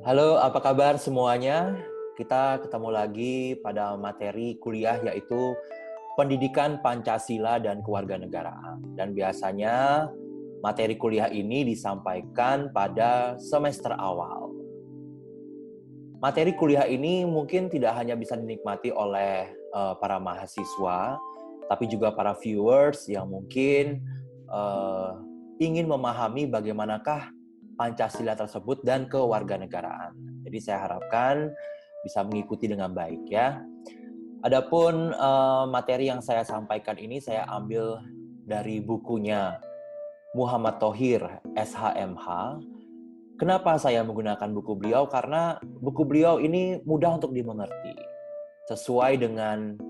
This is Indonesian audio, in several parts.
Halo, apa kabar semuanya? Kita ketemu lagi pada materi kuliah yaitu Pendidikan Pancasila dan Kewarganegaraan. Dan biasanya materi kuliah ini disampaikan pada semester awal. Materi kuliah ini mungkin tidak hanya bisa dinikmati oleh para mahasiswa, tapi juga para viewers yang mungkin ingin memahami bagaimanakah Pancasila tersebut dan kewarganegaraan. Jadi saya harapkan bisa mengikuti dengan baik ya. Adapun materi yang saya sampaikan ini saya ambil dari bukunya Muhammad Thohir, SHMH. Kenapa saya menggunakan buku beliau? Karena buku beliau ini mudah untuk dimengerti. Sesuai dengan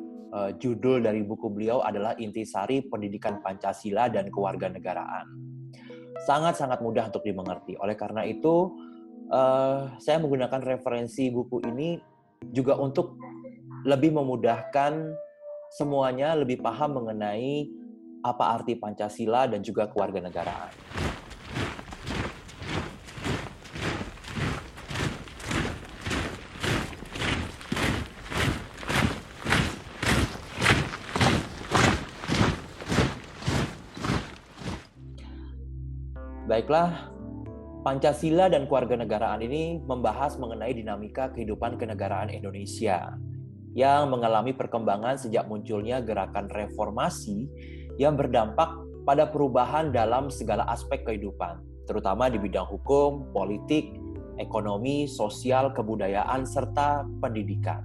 judul dari buku beliau adalah Intisari Pendidikan Pancasila dan Kewarganegaraan. Sangat-sangat mudah untuk dimengerti. Oleh karena itu, saya menggunakan referensi buku ini juga untuk lebih memudahkan semuanya lebih paham mengenai apa arti Pancasila dan juga kewarganegaraan. Baiklah, Pancasila dan kewarganegaraan ini membahas mengenai dinamika kehidupan kenegaraan Indonesia yang mengalami perkembangan sejak munculnya gerakan reformasi yang berdampak pada perubahan dalam segala aspek kehidupan, terutama di bidang hukum, politik, ekonomi, sosial, kebudayaan, serta pendidikan.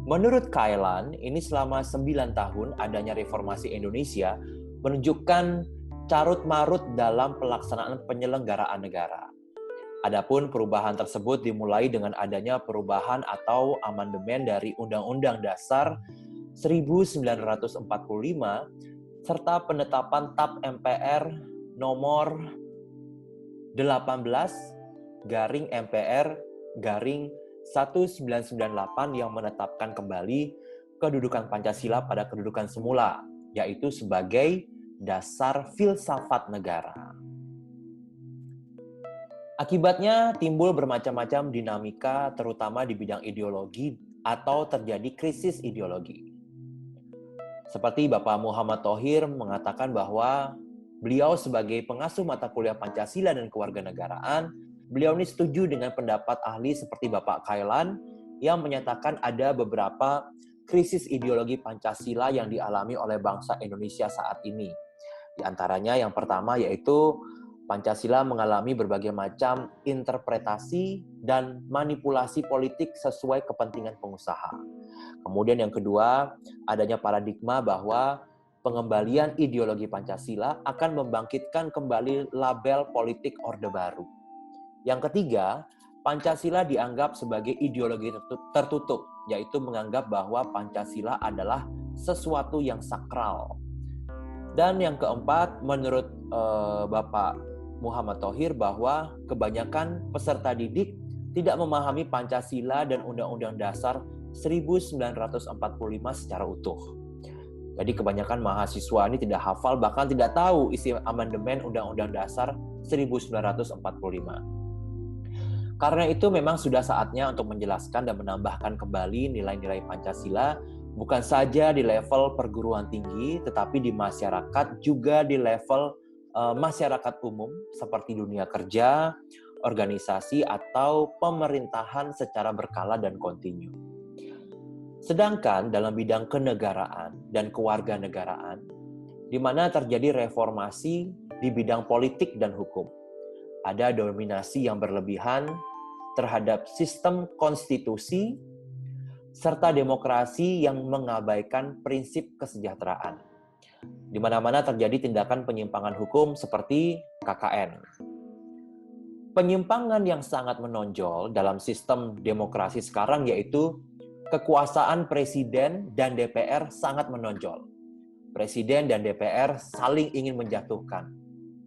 Menurut Kailan, ini selama 9 tahun adanya reformasi Indonesia menunjukkan carut-marut dalam pelaksanaan penyelenggaraan negara. Adapun perubahan tersebut dimulai dengan adanya perubahan atau amandemen dari Undang-Undang Dasar 1945 serta penetapan TAP MPR nomor 18/MPR/1998 yang menetapkan kembali kedudukan Pancasila pada kedudukan semula, yaitu sebagai dasar filsafat negara. Akibatnya timbul bermacam-macam dinamika terutama di bidang ideologi atau terjadi krisis ideologi. Seperti Bapak Muhammad Thohir mengatakan bahwa beliau sebagai pengasuh mata kuliah Pancasila dan Kewarganegaraan, beliau ini setuju dengan pendapat ahli seperti Bapak Kailan yang menyatakan ada beberapa krisis ideologi Pancasila yang dialami oleh bangsa Indonesia saat ini. Di antaranya yang pertama yaitu Pancasila mengalami berbagai macam interpretasi dan manipulasi politik sesuai kepentingan pengusaha. Kemudian yang kedua, adanya paradigma bahwa pengembalian ideologi Pancasila akan membangkitkan kembali label politik Orde Baru. Yang ketiga, Pancasila dianggap sebagai ideologi tertutup, yaitu menganggap bahwa Pancasila adalah sesuatu yang sakral. Dan yang keempat, menurut Bapak Muhammad Thohir bahwa kebanyakan peserta didik tidak memahami Pancasila dan Undang-Undang Dasar 1945 secara utuh. Jadi kebanyakan mahasiswa ini tidak hafal, bahkan tidak tahu isi amandemen Undang-Undang Dasar 1945. Karena itu memang sudah saatnya untuk menjelaskan dan menambahkan kembali nilai-nilai Pancasila bukan saja di level perguruan tinggi, tetapi di masyarakat juga di level masyarakat umum seperti dunia kerja, organisasi, atau pemerintahan secara berkala dan kontinu. Sedangkan dalam bidang kenegaraan dan kewarganegaraan, di mana terjadi reformasi di bidang politik dan hukum, ada dominasi yang berlebihan terhadap sistem konstitusi serta demokrasi yang mengabaikan prinsip kesejahteraan. Di mana-mana terjadi tindakan penyimpangan hukum seperti KKN. Penyimpangan yang sangat menonjol dalam sistem demokrasi sekarang yaitu kekuasaan presiden dan DPR sangat menonjol. Presiden dan DPR saling ingin menjatuhkan.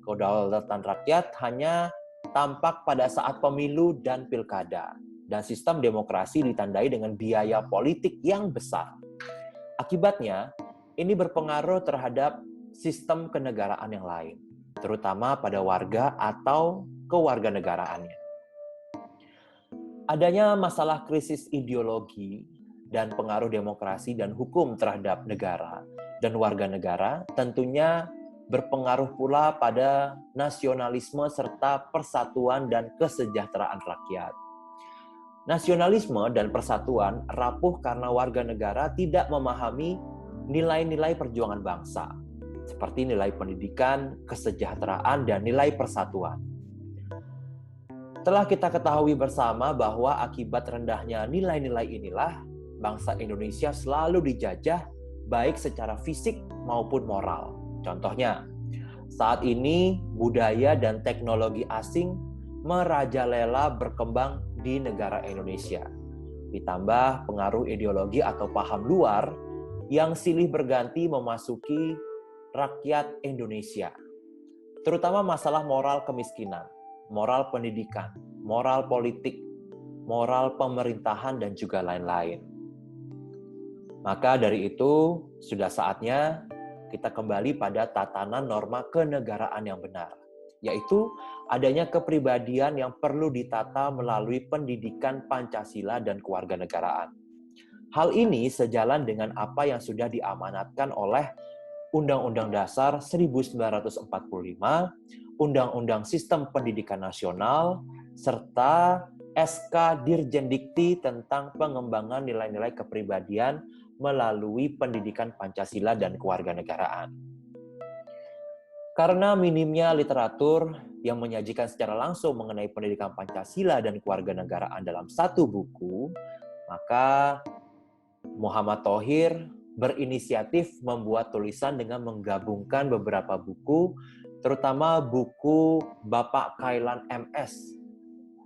Kedaulatan rakyat hanya tampak pada saat pemilu dan pilkada. Dan sistem demokrasi ditandai dengan biaya politik yang besar. Akibatnya, ini berpengaruh terhadap sistem kenegaraan yang lain, terutama pada warga atau kewarganegaraannya. Adanya masalah krisis ideologi dan pengaruh demokrasi dan hukum terhadap negara dan warga negara tentunya berpengaruh pula pada nasionalisme serta persatuan dan kesejahteraan rakyat. Nasionalisme dan persatuan rapuh karena warga negara tidak memahami nilai-nilai perjuangan bangsa, seperti nilai pendidikan, kesejahteraan, dan nilai persatuan. Telah kita ketahui bersama bahwa akibat rendahnya nilai-nilai inilah, bangsa Indonesia selalu dijajah baik secara fisik maupun moral. Contohnya, saat ini budaya dan teknologi asing merajalela berkembang di negara Indonesia. Ditambah pengaruh ideologi atau paham luar yang silih berganti memasuki rakyat Indonesia. Terutama masalah moral kemiskinan, moral pendidikan, moral politik, moral pemerintahan, dan juga lain-lain. Maka dari itu, sudah saatnya kita kembali pada tatanan norma kenegaraan yang benar, yaitu adanya kepribadian yang perlu ditata melalui pendidikan Pancasila dan kewarganegaraan. Hal ini sejalan dengan apa yang sudah diamanatkan oleh Undang-Undang Dasar 1945, Undang-Undang Sistem Pendidikan Nasional, serta SK Dirjen Dikti tentang pengembangan nilai-nilai kepribadian melalui pendidikan Pancasila dan kewarganegaraan. Karena minimnya literatur yang menyajikan secara langsung mengenai pendidikan Pancasila dan kewarganegaraan dalam satu buku, maka Muhammad Thohir berinisiatif membuat tulisan dengan menggabungkan beberapa buku, terutama buku Bapak Kailan MS,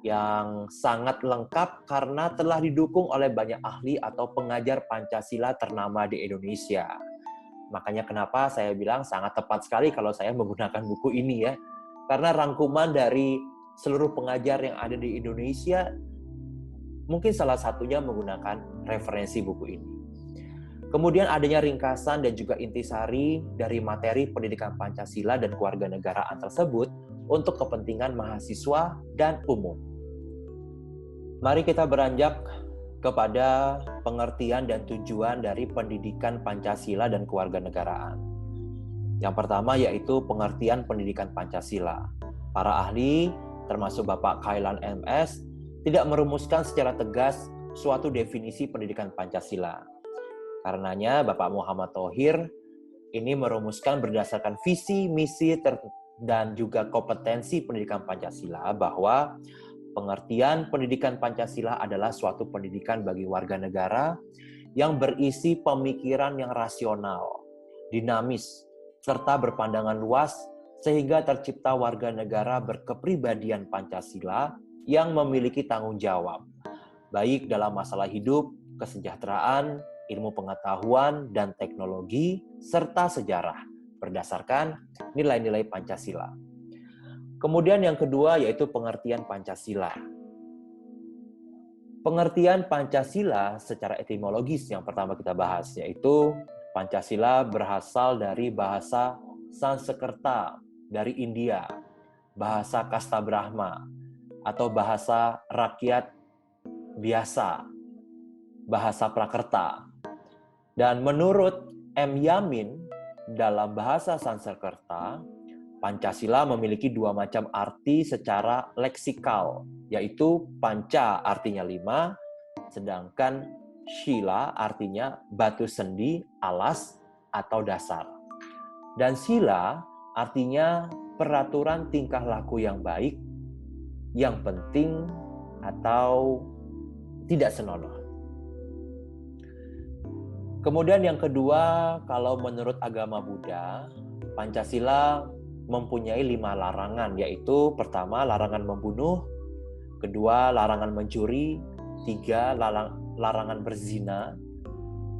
yang sangat lengkap karena telah didukung oleh banyak ahli atau pengajar Pancasila ternama di Indonesia. Makanya kenapa saya bilang sangat tepat sekali kalau saya menggunakan buku ini ya. Karena rangkuman dari seluruh pengajar yang ada di Indonesia, mungkin salah satunya menggunakan referensi buku ini. Kemudian adanya ringkasan dan juga intisari dari materi pendidikan Pancasila dan kewarganegaraan tersebut untuk kepentingan mahasiswa dan umum. Mari kita beranjak kepada pengertian dan tujuan dari pendidikan Pancasila dan kewarganegaraan. Yang pertama yaitu pengertian pendidikan Pancasila. Para ahli, termasuk Bapak Kailan MS, tidak merumuskan secara tegas suatu definisi pendidikan Pancasila. Karenanya Bapak Muhammad Thohir ini merumuskan berdasarkan visi, misi, dan juga kompetensi pendidikan Pancasila bahwa pengertian pendidikan Pancasila adalah suatu pendidikan bagi warga negara yang berisi pemikiran yang rasional, dinamis, serta berpandangan luas sehingga tercipta warga negara berkepribadian Pancasila yang memiliki tanggung jawab, baik dalam masalah hidup, kesejahteraan, ilmu pengetahuan dan teknologi, serta sejarah berdasarkan nilai-nilai Pancasila. Kemudian yang kedua yaitu pengertian Pancasila. Pengertian Pancasila secara etimologis yang pertama kita bahas, yaitu Pancasila berasal dari bahasa Sanskerta dari India, bahasa Kasta Brahma, atau bahasa rakyat biasa, bahasa Prakerta. Dan menurut M. Yamin, dalam bahasa Sanskerta, Pancasila memiliki dua macam arti secara leksikal, yaitu panca artinya 5, sedangkan shila artinya batu sendi, alas, atau dasar. Dan sila artinya peraturan tingkah laku yang baik, yang penting, atau tidak senonoh. Kemudian yang kedua, kalau menurut agama Buddha, Pancasila mempunyai 5 larangan, yaitu pertama larangan membunuh, kedua larangan mencuri, 3 larangan berzina,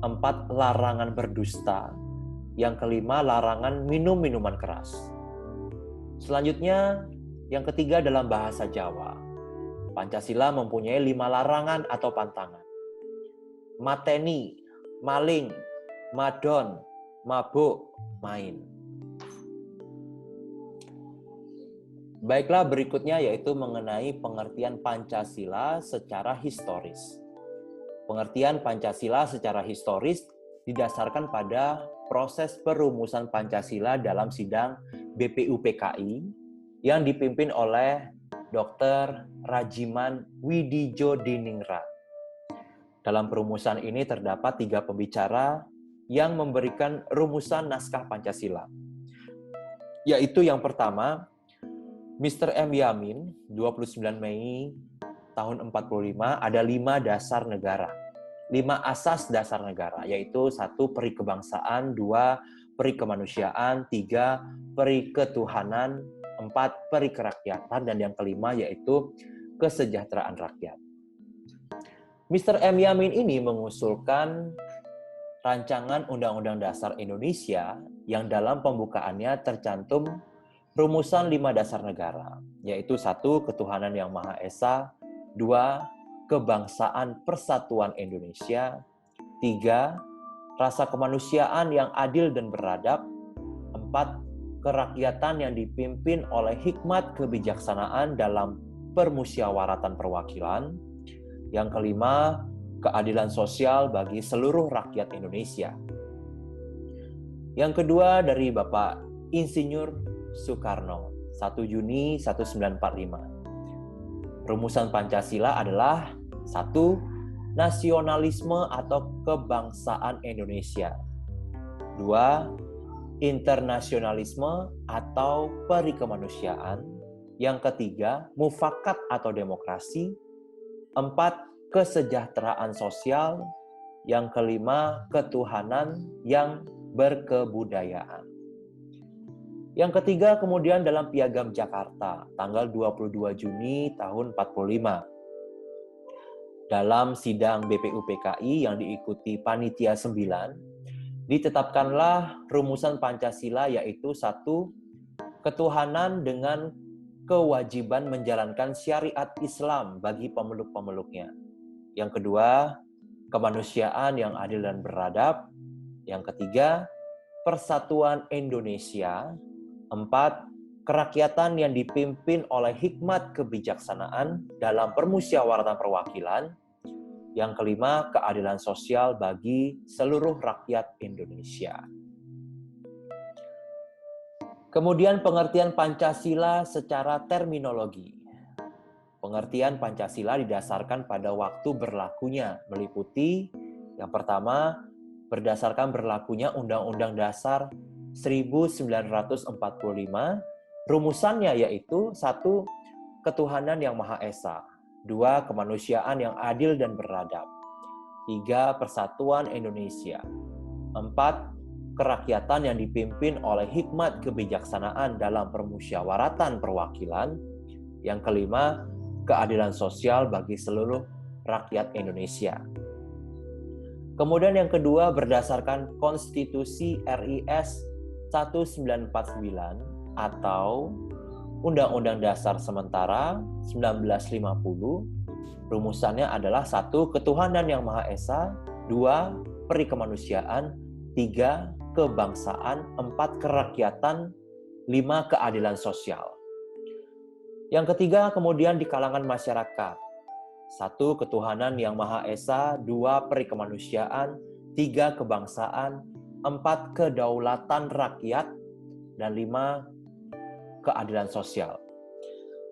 4 larangan berdusta, yang kelima larangan minum minuman keras. Selanjutnya, yang ketiga dalam bahasa Jawa. Pancasila mempunyai 5 larangan atau pantangan. Mateni, maling, madon, mabuk, main. Baiklah, berikutnya yaitu mengenai pengertian Pancasila secara historis. Pengertian Pancasila secara historis didasarkan pada proses perumusan Pancasila dalam sidang BPUPKI yang dipimpin oleh Dr. Rajiman Widijodiningrat. Dalam perumusan ini terdapat 3 pembicara yang memberikan rumusan naskah Pancasila. Yaitu yang pertama, Mr. M. Yamin, 29 Mei tahun 45, ada 5 dasar negara. 5 asas dasar negara, yaitu 1. Peri kebangsaan, 2. Peri kemanusiaan, 3. Peri ketuhanan, 4. Peri kerakyatan, dan yang kelima yaitu kesejahteraan rakyat. Mr. M. Yamin ini mengusulkan rancangan Undang-Undang Dasar Indonesia yang dalam pembukaannya tercantum rumusan 5 dasar negara, yaitu 1. Ketuhanan yang Maha Esa, 2. Kebangsaan Persatuan Indonesia, 3. Rasa kemanusiaan yang adil dan beradab, 4. Kerakyatan yang dipimpin oleh hikmat kebijaksanaan dalam permusyawaratan perwakilan, yang kelima, keadilan sosial bagi seluruh rakyat Indonesia. Yang kedua dari Bapak Insinyur Soekarno, 1 Juni 1945. Rumusan Pancasila adalah 1. Nasionalisme atau kebangsaan Indonesia. 2. Internasionalisme atau peri kemanusiaan. Yang ketiga, mufakat atau demokrasi. 4. Kesejahteraan sosial. Yang kelima, ketuhanan yang berkebudayaan. Yang ketiga kemudian dalam Piagam Jakarta, tanggal 22 Juni tahun 45. Dalam sidang BPUPKI yang diikuti Panitia 9, ditetapkanlah rumusan Pancasila yaitu 1. Ketuhanan dengan kewajiban menjalankan syariat Islam bagi pemeluk-pemeluknya. Yang kedua, kemanusiaan yang adil dan beradab. Yang ketiga, persatuan Indonesia. 4. Kerakyatan yang dipimpin oleh hikmat kebijaksanaan dalam permusyawaratan perwakilan. Yang kelima, keadilan sosial bagi seluruh rakyat Indonesia. Kemudian pengertian Pancasila secara terminologi. Pengertian Pancasila didasarkan pada waktu berlakunya, meliputi yang pertama, berdasarkan berlakunya Undang-Undang Dasar 1945, rumusannya yaitu 1. Ketuhanan yang Maha Esa, 2. Kemanusiaan yang adil dan beradab, 3. Persatuan Indonesia, 4. Kerakyatan yang dipimpin oleh hikmat kebijaksanaan dalam permusyawaratan perwakilan, yang kelima, keadilan sosial bagi seluruh rakyat Indonesia. Kemudian yang kedua berdasarkan Konstitusi RIS 1949 atau Undang-Undang Dasar Sementara 1950, rumusannya adalah 1. Ketuhanan yang Maha Esa, 2. Peri kemanusiaan, 3. Kebangsaan, 4. Kerakyatan, 5. Keadilan sosial. Yang ketiga kemudian di kalangan masyarakat, 1. Ketuhanan yang Maha Esa, 2. Peri kemanusiaan, 3. Kebangsaan, 4. Kedaulatan rakyat, dan 5. Keadilan sosial.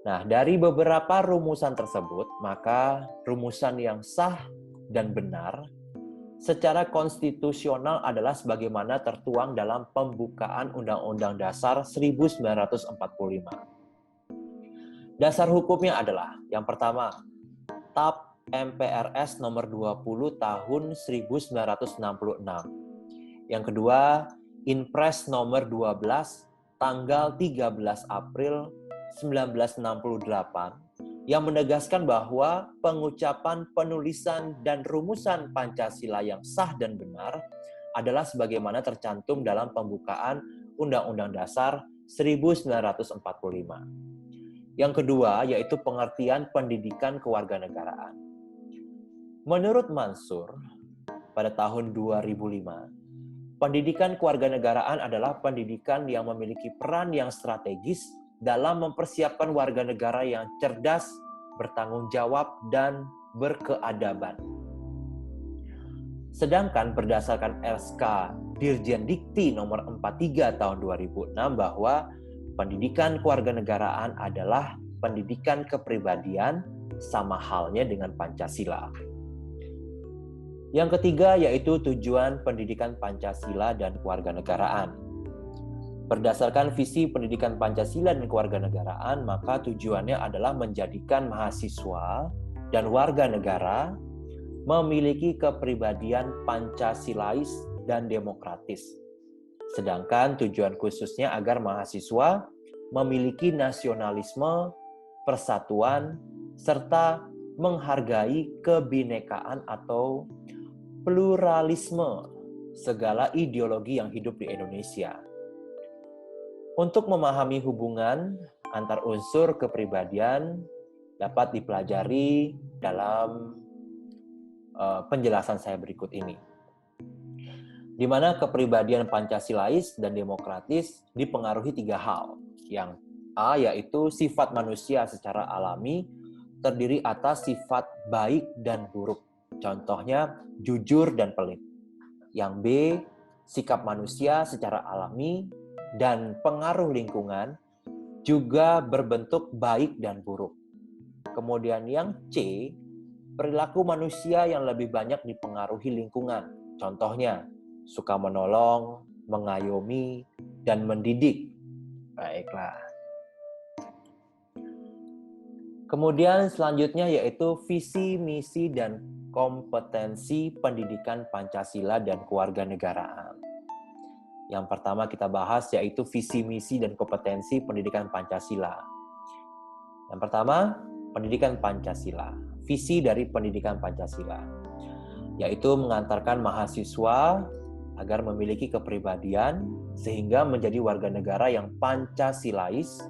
Nah, dari beberapa rumusan tersebut, maka rumusan yang sah dan benar secara konstitusional adalah sebagaimana tertuang dalam pembukaan Undang-Undang Dasar 1945. Dasar hukumnya adalah yang pertama, TAP MPRS nomor 20 tahun 1966. Yang kedua, Inpres nomor 12 tanggal 13 April 1968 yang menegaskan bahwa pengucapan, penulisan, dan rumusan Pancasila yang sah dan benar adalah sebagaimana tercantum dalam pembukaan Undang-Undang Dasar 1945. Yang kedua, yaitu pengertian pendidikan kewarganegaraan. Menurut Mansur, pada tahun 2005, pendidikan kewarganegaraan adalah pendidikan yang memiliki peran yang strategis dalam mempersiapkan warga negara yang cerdas, bertanggung jawab, dan berkeadaban. Sedangkan berdasarkan SK Dirjen Dikti nomor 43 tahun 2006 bahwa pendidikan kewarganegaraan adalah pendidikan kepribadian sama halnya dengan Pancasila. Yang ketiga yaitu tujuan pendidikan Pancasila dan kewarganegaraan. Berdasarkan visi pendidikan Pancasila dan kewarganegaraan, maka tujuannya adalah menjadikan mahasiswa dan warga negara memiliki kepribadian Pancasilais dan demokratis. Sedangkan tujuan khususnya agar mahasiswa memiliki nasionalisme, persatuan, serta menghargai kebinekaan atau pluralisme segala ideologi yang hidup di Indonesia. Untuk memahami hubungan antar unsur kepribadian dapat dipelajari dalam penjelasan saya berikut ini. Di mana kepribadian Pancasilais dan demokratis dipengaruhi 3 hal. Yang A yaitu sifat manusia secara alami terdiri atas sifat baik dan buruk. Contohnya jujur dan pelit. Yang B, sikap manusia secara alami dan pengaruh lingkungan juga berbentuk baik dan buruk. Kemudian yang C, perilaku manusia yang lebih banyak dipengaruhi lingkungan. Contohnya, suka menolong, mengayomi, dan mendidik. Baiklah. Kemudian selanjutnya yaitu visi, misi, dan kompetensi pendidikan Pancasila dan kewarganegaraan. Yang pertama kita bahas yaitu visi, misi, dan kompetensi pendidikan Pancasila. Yang pertama, pendidikan Pancasila. Visi dari pendidikan Pancasila, yaitu mengantarkan mahasiswa agar memiliki kepribadian sehingga menjadi warga negara yang Pancasilais.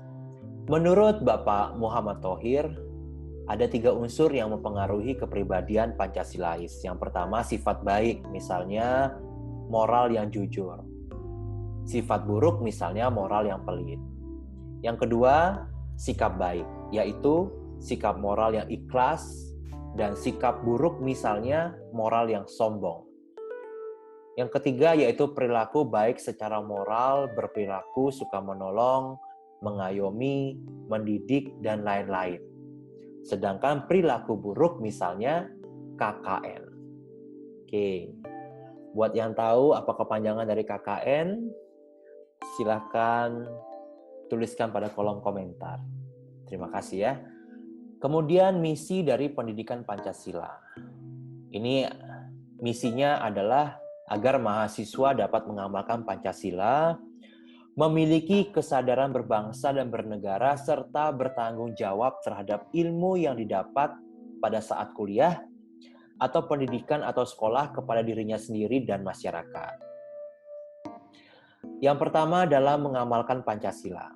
Menurut Bapak Muhammad Thohir, ada 3 unsur yang mempengaruhi kepribadian Pancasilais. Yang pertama, sifat baik, misalnya moral yang jujur. Sifat buruk, misalnya moral yang pelit. Yang kedua, sikap baik, yaitu sikap moral yang ikhlas, dan sikap buruk misalnya moral yang sombong. Yang ketiga yaitu perilaku baik secara moral, berperilaku suka menolong, mengayomi, mendidik, dan lain-lain. Sedangkan perilaku buruk misalnya KKN. Oke, buat yang tahu apa kepanjangan dari KKN, silahkan tuliskan pada kolom komentar. Terima kasih ya. Kemudian misi dari pendidikan Pancasila. Ini misinya adalah agar mahasiswa dapat mengamalkan Pancasila, memiliki kesadaran berbangsa dan bernegara, serta bertanggung jawab terhadap ilmu yang didapat pada saat kuliah atau pendidikan atau sekolah kepada dirinya sendiri dan masyarakat. Yang pertama adalah mengamalkan Pancasila.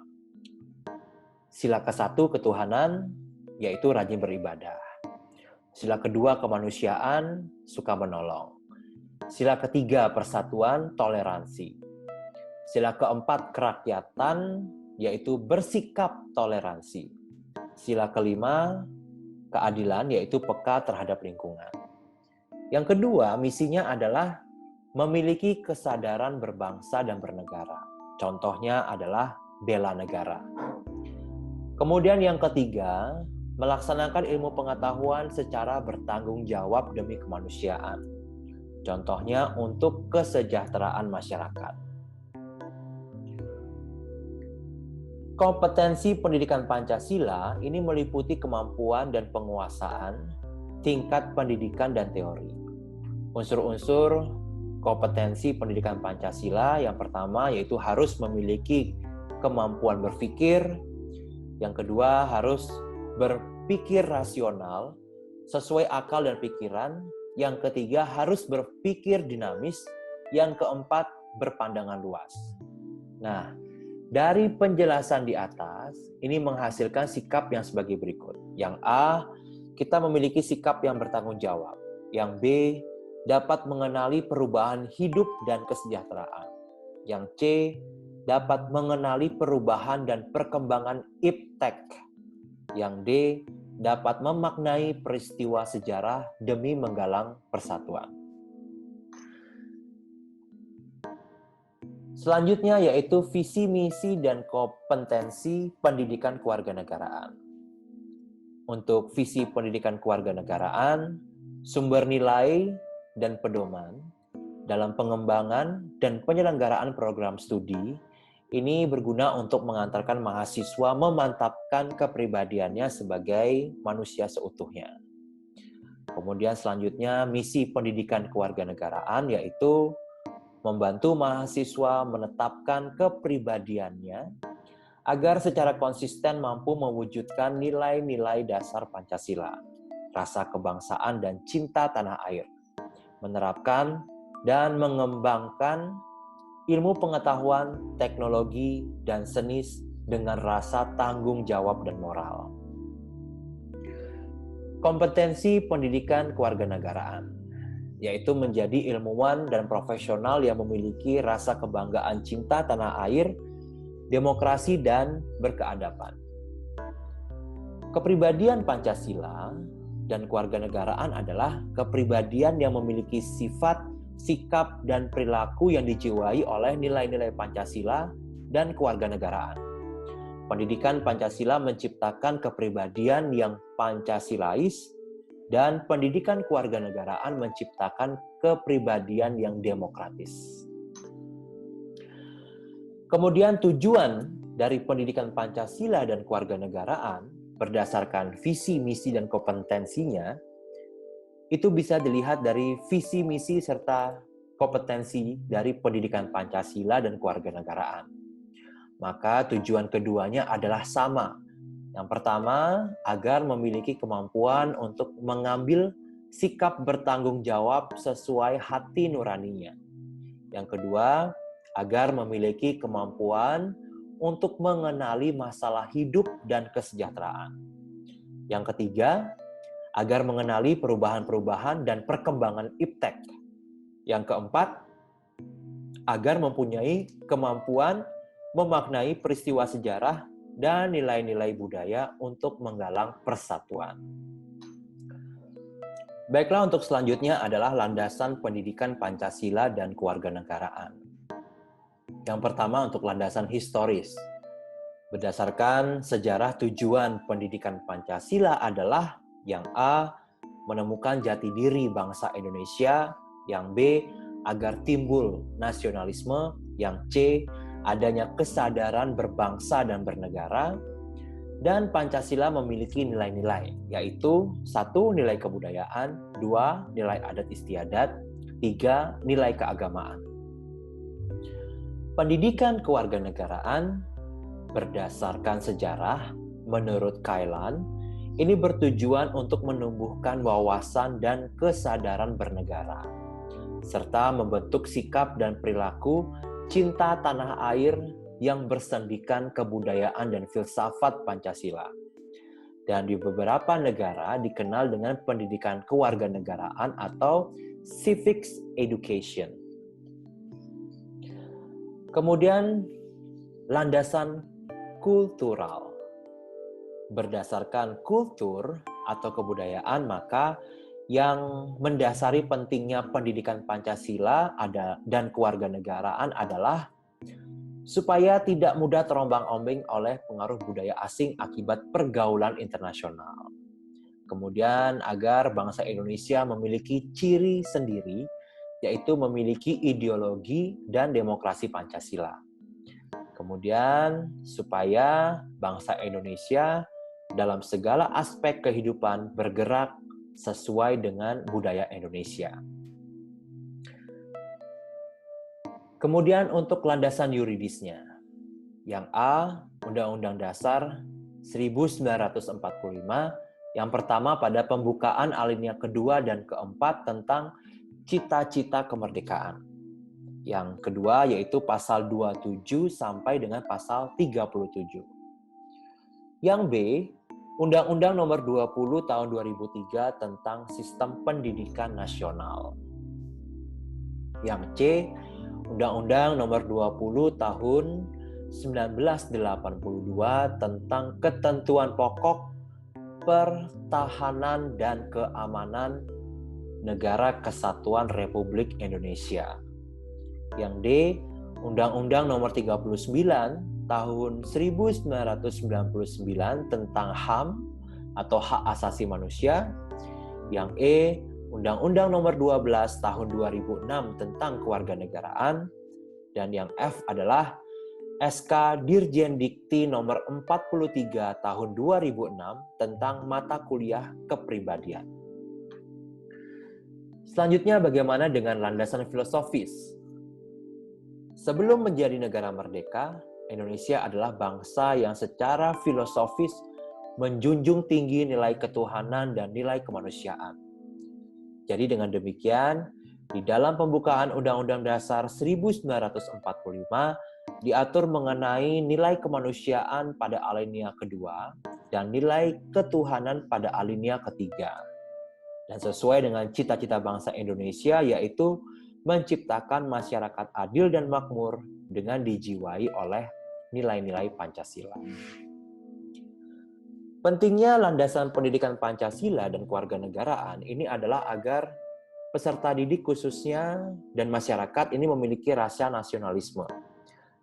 Sila ke-1 ketuhanan, yaitu rajin beribadah. Sila kedua kemanusiaan, suka menolong. Sila ketiga persatuan, toleransi. Sila keempat kerakyatan, yaitu bersikap toleransi. Sila kelima keadilan, yaitu peka terhadap lingkungan. Yang kedua, misinya adalah memiliki kesadaran berbangsa dan bernegara. Contohnya adalah bela negara. Kemudian yang ketiga, melaksanakan ilmu pengetahuan secara bertanggung jawab demi kemanusiaan. Contohnya untuk kesejahteraan masyarakat. Kompetensi pendidikan Pancasila ini meliputi kemampuan dan penguasaan, tingkat pendidikan dan teori. Unsur-unsur kompetensi pendidikan Pancasila yang pertama yaitu harus memiliki kemampuan berpikir, yang kedua harus berpikir rasional, sesuai akal dan pikiran. Yang ketiga, harus berpikir dinamis. Yang keempat, berpandangan luas. Nah, dari penjelasan di atas, ini menghasilkan sikap yang sebagai berikut. Yang A, kita memiliki sikap yang bertanggung jawab. Yang B, dapat mengenali perubahan hidup dan kesejahteraan. Yang C, dapat mengenali perubahan dan perkembangan iptek. Yang D, dapat memaknai peristiwa sejarah demi menggalang persatuan. Selanjutnya yaitu visi, misi, dan kompetensi pendidikan kewarganegaraan. Untuk visi pendidikan kewarganegaraan, sumber nilai dan pedoman dalam pengembangan dan penyelenggaraan program studi ini berguna untuk mengantarkan mahasiswa memantapkan kepribadiannya sebagai manusia seutuhnya. Kemudian selanjutnya misi pendidikan kewarganegaraan yaitu membantu mahasiswa menetapkan kepribadiannya agar secara konsisten mampu mewujudkan nilai-nilai dasar Pancasila, rasa kebangsaan dan cinta tanah air, menerapkan dan mengembangkan ilmu pengetahuan, teknologi, dan seni dengan rasa tanggung jawab dan moral. Kompetensi pendidikan kewarganegaraan yaitu menjadi ilmuwan dan profesional yang memiliki rasa kebanggaan cinta tanah air, demokrasi, dan berkeadaban. Kepribadian Pancasila dan kewarganegaraan adalah kepribadian yang memiliki sifat, sikap, dan perilaku yang dijiwai oleh nilai-nilai Pancasila dan kewarganegaraan. Pendidikan Pancasila menciptakan kepribadian yang Pancasilais, dan pendidikan kewarganegaraan menciptakan kepribadian yang demokratis. Kemudian tujuan dari pendidikan Pancasila dan kewarganegaraan berdasarkan visi, misi, dan kompetensinya itu bisa dilihat dari visi, misi, serta kompetensi dari pendidikan Pancasila dan kewarganegaraan. Maka tujuan keduanya adalah sama. Yang pertama, agar memiliki kemampuan untuk mengambil sikap bertanggung jawab sesuai hati nuraninya. Yang kedua, agar memiliki kemampuan untuk mengenali masalah hidup dan kesejahteraan. Yang ketiga, agar mengenali perubahan-perubahan dan perkembangan iptek. Yang keempat, agar mempunyai kemampuan memaknai peristiwa sejarah dan nilai-nilai budaya untuk menggalang persatuan. Baiklah, untuk selanjutnya adalah landasan pendidikan Pancasila dan kewarganegaraan. Yang pertama untuk landasan historis. Berdasarkan sejarah tujuan pendidikan Pancasila adalah yang A, menemukan jati diri bangsa Indonesia, yang B, agar timbul nasionalisme, yang C, adanya kesadaran berbangsa dan bernegara, dan Pancasila memiliki nilai-nilai, yaitu 1. Nilai kebudayaan, 2. Nilai adat istiadat, 3. Nilai keagamaan. Pendidikan kewarganegaraan berdasarkan sejarah, menurut Kailan, ini bertujuan untuk menumbuhkan wawasan dan kesadaran bernegara, serta membentuk sikap dan perilaku cinta tanah air yang bersendikan kebudayaan dan filsafat Pancasila. Dan di beberapa negara dikenal dengan pendidikan kewarganegaraan atau civics education. Kemudian landasan kultural. Berdasarkan kultur atau kebudayaan, maka yang mendasari pentingnya pendidikan Pancasila dan kewarganegaraan adalah supaya tidak mudah terombang-ambing oleh pengaruh budaya asing akibat pergaulan internasional. Kemudian agar bangsa Indonesia memiliki ciri sendiri, yaitu memiliki ideologi dan demokrasi Pancasila. Kemudian supaya bangsa Indonesia dalam segala aspek kehidupan bergerak sesuai dengan budaya Indonesia. Kemudian untuk landasan yuridisnya. Yang A, Undang-Undang Dasar 1945, yang pertama pada pembukaan alinea kedua dan keempat tentang cita-cita kemerdekaan. Yang kedua yaitu pasal 27 sampai dengan pasal 37. Yang B, Undang-Undang Nomor 20 Tahun 2003 tentang Sistem Pendidikan Nasional. Yang C, Undang-Undang Nomor 20 Tahun 1982 tentang ketentuan pokok pertahanan dan keamanan Negara Kesatuan Republik Indonesia. Yang D, Undang-Undang Nomor 39 Tahun 1999 tentang HAM atau Hak Asasi Manusia. Yang E, Undang-Undang Nomor 12 Tahun 2006 tentang Kewarganegaraan. Dan yang F adalah SK Dirjen Dikti Nomor 43 Tahun 2006 tentang mata kuliah kepribadian. Selanjutnya, bagaimana dengan landasan filosofis? Sebelum menjadi negara merdeka, Indonesia adalah bangsa yang secara filosofis menjunjung tinggi nilai ketuhanan dan nilai kemanusiaan. Jadi dengan demikian, di dalam pembukaan Undang-Undang Dasar 1945 diatur mengenai nilai kemanusiaan pada alinea kedua dan nilai ketuhanan pada alinea ketiga. Dan sesuai dengan cita-cita bangsa Indonesia, yaitu menciptakan masyarakat adil dan makmur dengan dijiwai oleh nilai-nilai Pancasila. Pentingnya landasan pendidikan Pancasila dan kewarganegaraan ini adalah agar peserta didik khususnya dan masyarakat ini memiliki rasa nasionalisme,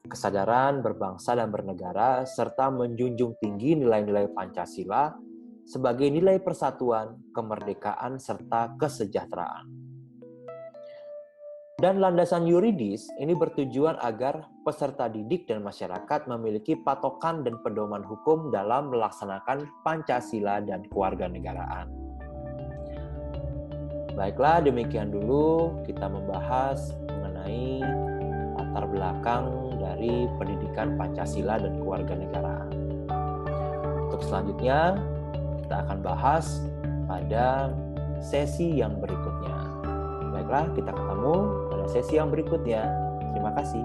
kesadaran berbangsa dan bernegara, serta menjunjung tinggi nilai-nilai Pancasila sebagai nilai persatuan, kemerdekaan, serta kesejahteraan. Dan landasan yuridis ini bertujuan agar peserta didik dan masyarakat memiliki patokan dan pedoman hukum dalam melaksanakan Pancasila dan kewarganegaraan. Baiklah, demikian dulu kita membahas mengenai latar belakang dari pendidikan Pancasila dan kewarganegaraan. Untuk selanjutnya, kita akan bahas pada sesi yang berikutnya. Baiklah, kita ketemu pada sesi yang berikutnya. Terima kasih.